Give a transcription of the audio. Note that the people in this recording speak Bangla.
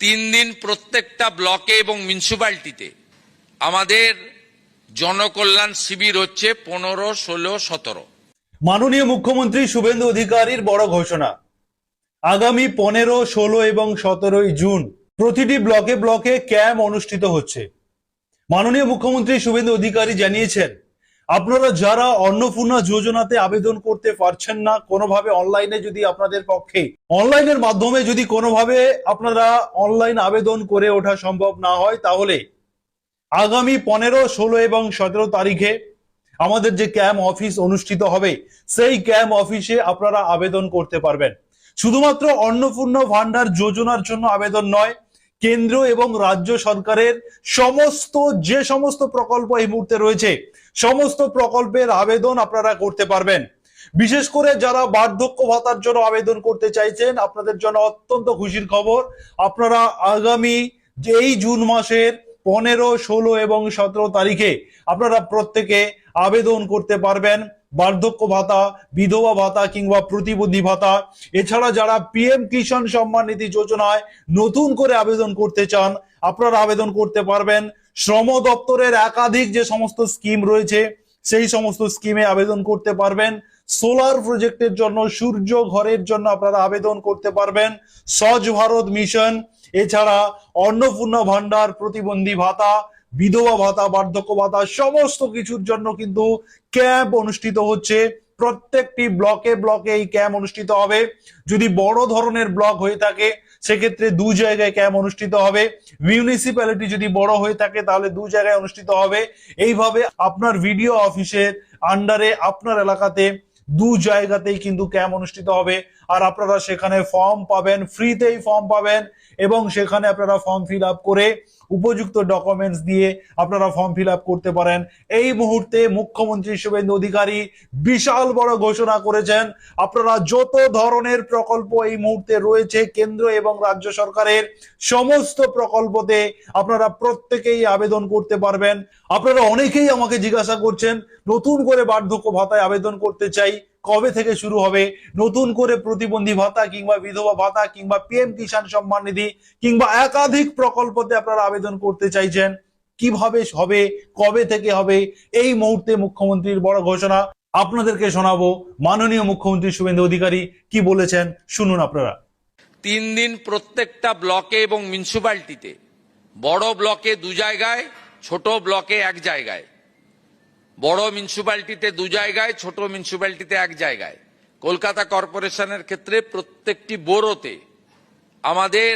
তিন দিন প্রত্যেকটা ব্লকে এবং মিউনিসিপ্যালিটিতে আমাদের জনকল্যাণ শিবির হচ্ছে 15, 16, 17। মাননীয় মুখ্যমন্ত্রী শুভেন্দু অধিকারীর বড় ঘোষণা, আগামী 15, 16 এবং 17 জুন প্রতিটি ব্লকে ব্লকে ক্যাম্প অনুষ্ঠিত হচ্ছে। মাননীয় মুখ্যমন্ত্রী শুভেন্দু অধিকারী জানিয়েছেন, আপনারা যারা অন্নপূর্ণা যোজনাতে আবেদন করতে পারছেন না, কোনোভাবে অনলাইনে যদি আপনাদের পক্ষে অনলাইনের মাধ্যমে যদি কোনোভাবে আপনারা অনলাইন আবেদন করে ওঠা সম্ভব না হয়, তাহলে আগামী 15, 16 এবং 17 তারিখে আমাদের যে ক্যাম্প অফিস অনুষ্ঠিত হবে, সেই ক্যাম্প অফিসে আপনারা আবেদন করতে পারবেন। শুধুমাত্র অন্নপূর্ণা ভান্ডার যোজনার জন্য আবেদন নয়, কেন্দ্র এবং রাজ্য সরকারের যে সমস্ত প্রকল্প এই মুহূর্তে রয়েছে, সমস্ত প্রকল্পের আবেদন আপনারা করতে পারবেন। বিশেষ করে যারা বার্ধক্য ভাতার জন্য আবেদন করতে চাইছেন, আপনাদের জন্য অত্যন্ত খুশির খবর, আপনারা আগামী এই জুন মাসের 15, 16 এবং 17 তারিখে আপনারা প্রত্যেকে আবেদন করতে পারবেন বার্ধক্য ভাতা, বিধবা ভাতা কিংবা প্রতিবন্ধী ভাতা। এছাড়া যারা পিএম কিষাণ সম্মান নিধি যোজনায় নতুন করে আবেদন করতে চান, আপনারা আবেদন করতে পারবেন। শ্রম দপ্তরের একাধিক যে সমস্ত স্কিম রয়েছে, সেই সমস্ত স্কিমে আবেদন করতে পারবেন। সোলার প্রজেক্টের জন্য, সূর্য ঘরের জন্য আপনারা আবেদন করতে পারবেন। স্বচ্ছ ভারত মিশন, এছাড়া অন্নপূর্ণা ভান্ডার, প্রতিবন্ধী ভাতা, বিধবা ভাতা, বার্ধক্য ভাতা, সমস্ত কিছুর জন্য কিন্তু ক্যাম্প অনুষ্ঠিত হচ্ছে। প্রত্যেকটি ব্লকে ব্লকে এই ক্যাম্প অনুষ্ঠিত হবে। যদি বড় ধরনের ব্লক হয়ে থাকে, সেক্ষেত্রে 2 জায়গায় ক্যাম্প অনুষ্ঠিত হবে। মিউনিসিপ্যালিটি যদি বড় হয়ে থাকে, তাহলে 2 জায়গায় অনুষ্ঠিত হবে। এইভাবে আপনার ভিডিও অফিসের আন্ডারে আপনার এলাকাতে 2 জায়গাতেই কিন্তু ক্যাম্প অনুষ্ঠিত হবে। আর আপনারা সেখানে ফর্ম পাবেন, ফ্রিতেই ফর্ম পাবেন, এবং সেখানে আপনারা ফর্ম ফিল আপ করে উপযুক্ত ডকুমেন্টস দিয়ে আপনারা ফর্ম ফিল আপ করতে পারেন। এই মুহূর্তে মুখ্যমন্ত্রী শুভেন্দু অধিকারী বিশাল বড় ঘোষণা করেছেন। আপনারা যত ধরনের প্রকল্প এই মুহূর্তে রয়েছে কেন্দ্র এবং রাজ্য সরকারের, সমস্ত প্রকল্পতে আপনারা প্রত্যেকেই আবেদন করতে পারবেন। আপনারা অনেকেই আমাকে জিজ্ঞাসা করছেন, নতুন করে বার্ধক্য ভাতায় আবেদন করতে চাই, কবে থেকে শুরু হবে? নতুন করে প্রতিবন্ধী ভাতা কিংবা বিধবা ভাতা কিংবা পিএম কিষাণ সম্মান নিধি কিংবা একাধিক প্রকল্পতে আপনারা আবেদন করতে চাইছেন, কিভাবে হবে, কবে থেকে হবে? এই মুহূর্তে মুখ্যমন্ত্রীর বড় ঘোষণা আপনাদেরকে শোনাবো। মাননীয় মুখ্যমন্ত্রী শুভেন্দু অধিকারী কি বলেছেন, শুনুন আপনারা। 3 দিন প্রত্যেকটা ব্লকে এবং মিউনিসিপ্যালিটিতে, বড় ব্লকে 2 জায়গায়, ছোট ব্লকে 1 জায়গায়। বড় মিউনিসিপ্যালিটিতে 2 জায়গায়, ছোট মিউনিসিপ্যালিটিতে 1 জায়গায়। কলকাতা কর্পোরেশনের ক্ষেত্রে প্রত্যেকটি বোরোতে আমাদের